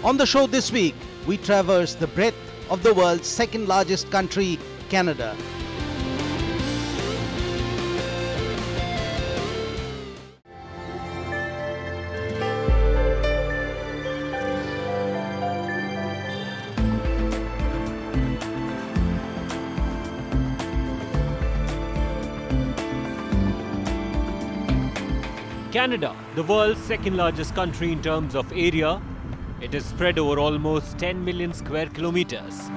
On the show this week, we traverse the breadth of the world's second largest country, Canada. Canada, the world's second largest country in terms of area, it is spread over almost 10 million square kilometers.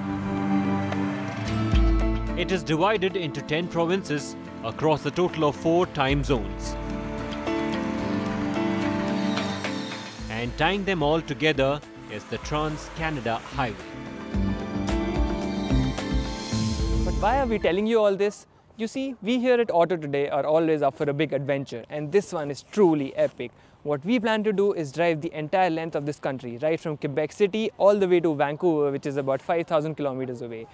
It is divided into 10 provinces across a total of 4 time zones. And tying them all together is the Trans-Canada Highway. But why are we telling you all this? You see, we here at AutoToday are always up for a big adventure, and this one is truly epic. What we plan to do is drive the entire length of this country, right from Quebec City all the way to Vancouver, which is about 5,000 kilometers away.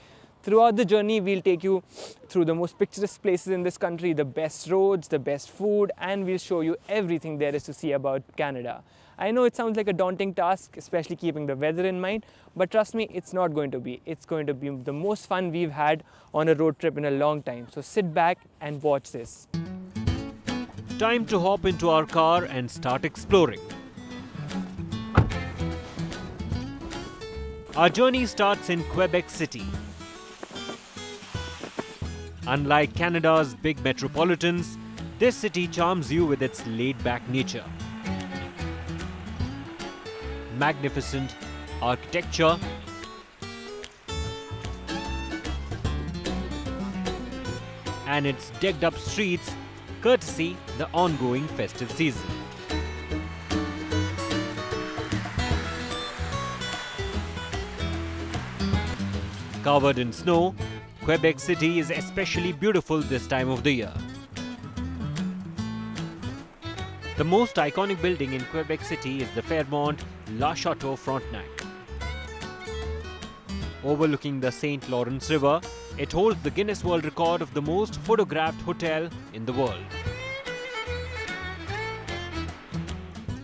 Throughout the journey, we'll take you through the most picturesque places in this country, the best roads, the best food, and we'll show you everything there is to see about Canada. I know it sounds like a daunting task, especially keeping the weather in mind, but trust me, it's not going to be. It's going to be the most fun we've had on a road trip in a long time. So sit back and watch this. Time to hop into our car and start exploring. Our journey starts in Quebec City. Unlike Canada's big metropolitans, this city charms you with its laid-back nature. Magnificent architecture, and its decked up streets courtesy the ongoing festive season. Covered in snow, Quebec City is especially beautiful this time of the year. The most iconic building in Quebec City is the Fairmont La Chateau Frontenac. Overlooking the St. Lawrence River, it holds the Guinness World Record of the most photographed hotel in the world.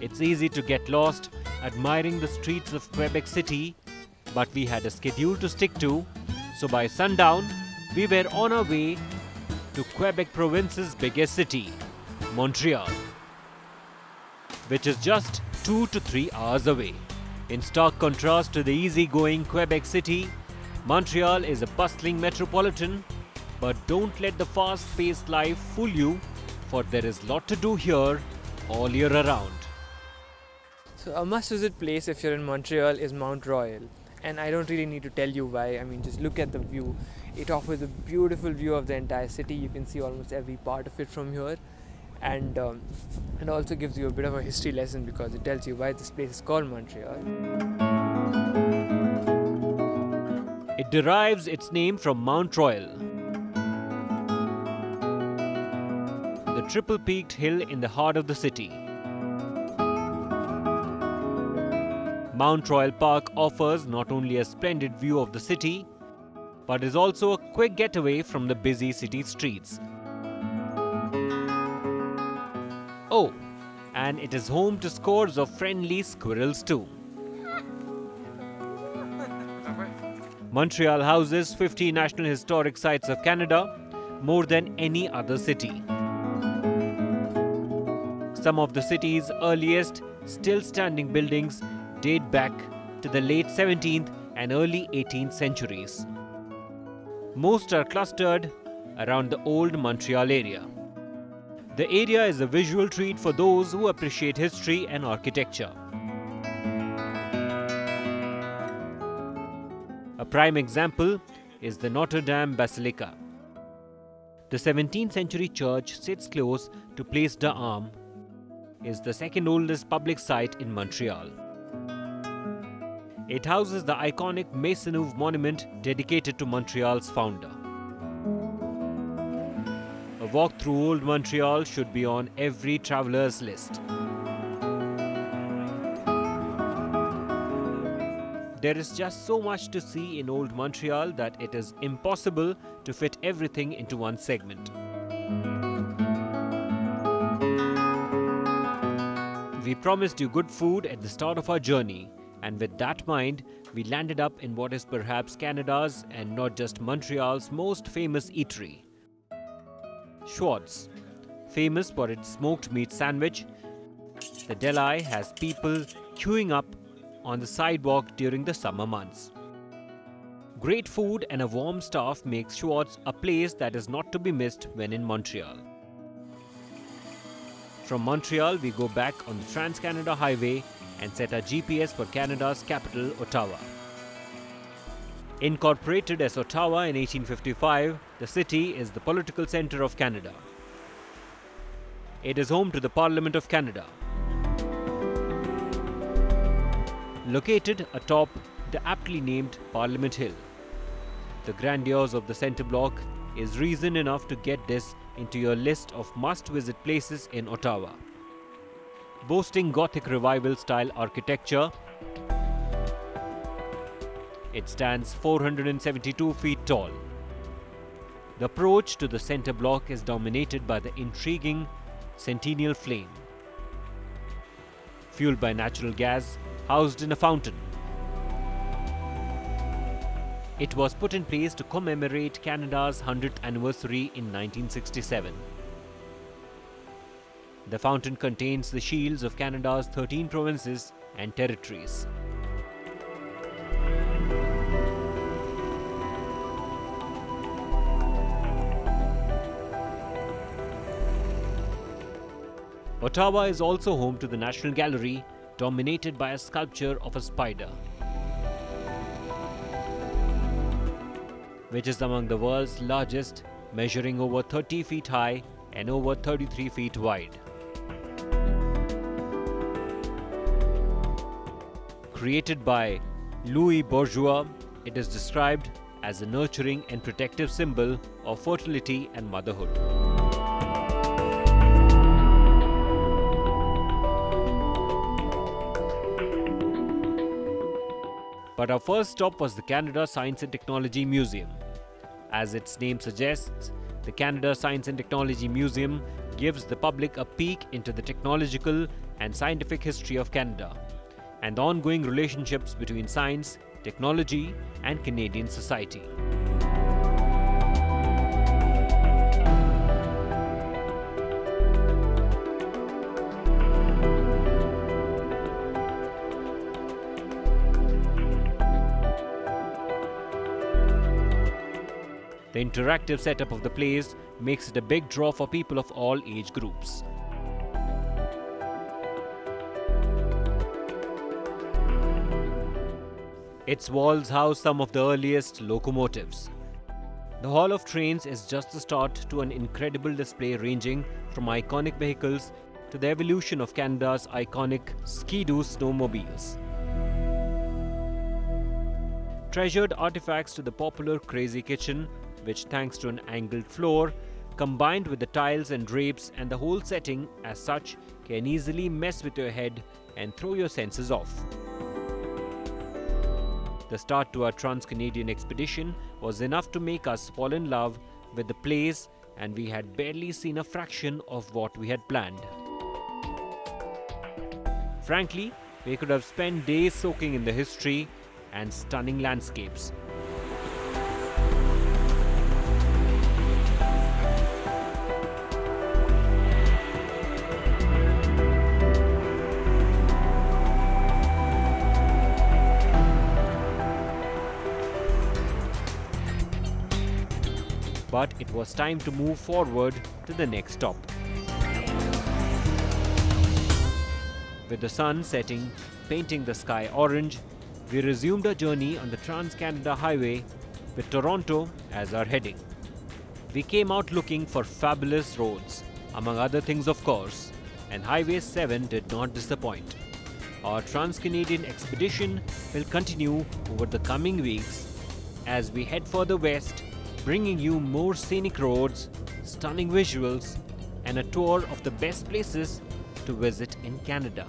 It's easy to get lost admiring the streets of Quebec City, but we had a schedule to stick to, so by sundown, we were on our way to Quebec province's biggest city, Montreal, which is just 2 to 3 hours away. In stark contrast to the easygoing Quebec City, Montreal is a bustling metropolitan, but don't let the fast-paced life fool you, for there is a lot to do here all year around. So a must-visit place if you're in Montreal is Mount Royal. And I don't really need to tell you why. I mean, just look at the view. It offers a beautiful view of the entire city. You can see almost every part of it from here. And it also gives you a bit of a history lesson because it tells you why this place is called Montreal. It derives its name from Mount Royal, the triple-peaked hill in the heart of the city. Mount Royal Park offers not only a splendid view of the city, but is also a quick getaway from the busy city streets. Oh, and it is home to scores of friendly squirrels too. Montreal houses 50 National Historic Sites of Canada, more than any other city. Some of the city's earliest still standing buildings date back to the late 17th and early 18th centuries. Most are clustered around the old Montreal area. The area is a visual treat for those who appreciate history and architecture. A prime example is the Notre-Dame Basilica. The 17th century church sits close to Place d'Armes, is the second oldest public site in Montreal. It houses the iconic Maisonneuve monument dedicated to Montreal's founder. A walk through Old Montreal should be on every traveler's list. There is just so much to see in Old Montreal that it is impossible to fit everything into one segment. We promised you good food at the start of our journey, And with that mind, we landed up in what is perhaps Canada's and not just Montreal's most famous eatery, Schwartz. Famous for its smoked meat sandwich, the deli has people queuing up on the sidewalk during the summer months. Great food and a warm staff makes Schwartz a place that is not to be missed when in Montreal. From Montreal, we go back on the Trans-Canada Highway and set our GPS for Canada's capital, Ottawa. Incorporated as Ottawa in 1855, the city is the political centre of Canada. It is home to the Parliament of Canada. Located atop the aptly named Parliament Hill, the grandeur of the centre block is reason enough to get this into your list of must-visit places in Ottawa. Boasting Gothic Revival-style architecture, it stands 472 feet tall. The approach to the centre block is dominated by the intriguing Centennial Flame, fueled by natural gas, housed in a fountain. It was put in place to commemorate Canada's 100th anniversary in 1967. The fountain contains the shields of Canada's 13 provinces and territories. Ottawa is also home to the National Gallery, dominated by a sculpture of a spider, which is among the world's largest, measuring over 30 feet high and over 33 feet wide. Created by Louis Bourgeois, it is described as a nurturing and protective symbol of fertility and motherhood. But our first stop was the Canada Science and Technology Museum. As its name suggests, the Canada Science and Technology Museum gives the public a peek into the technological and scientific history of Canada and the ongoing relationships between science, technology, and Canadian society. The interactive setup of the place makes it a big draw for people of all age groups. Its walls house some of the earliest locomotives. The Hall of Trains is just the start to an incredible display ranging from iconic vehicles to the evolution of Canada's iconic Ski-Doo snowmobiles. Treasured artifacts to the popular Crazy Kitchen, which thanks to an angled floor, combined with the tiles and drapes and the whole setting as such, can easily mess with your head and throw your senses off. The start to our Trans-Canadian expedition was enough to make us fall in love with the place, and we had barely seen a fraction of what we had planned. Frankly, we could have spent days soaking in the history and stunning landscapes. But it was time to move forward to the next stop. With the sun setting, painting the sky orange, we resumed our journey on the Trans-Canada Highway with Toronto as our heading. We came out looking for fabulous roads, among other things of course, and Highway 7 did not disappoint. Our Trans-Canadian expedition will continue over the coming weeks as we head further west, bringing you more scenic roads, stunning visuals, and a tour of the best places to visit in Canada.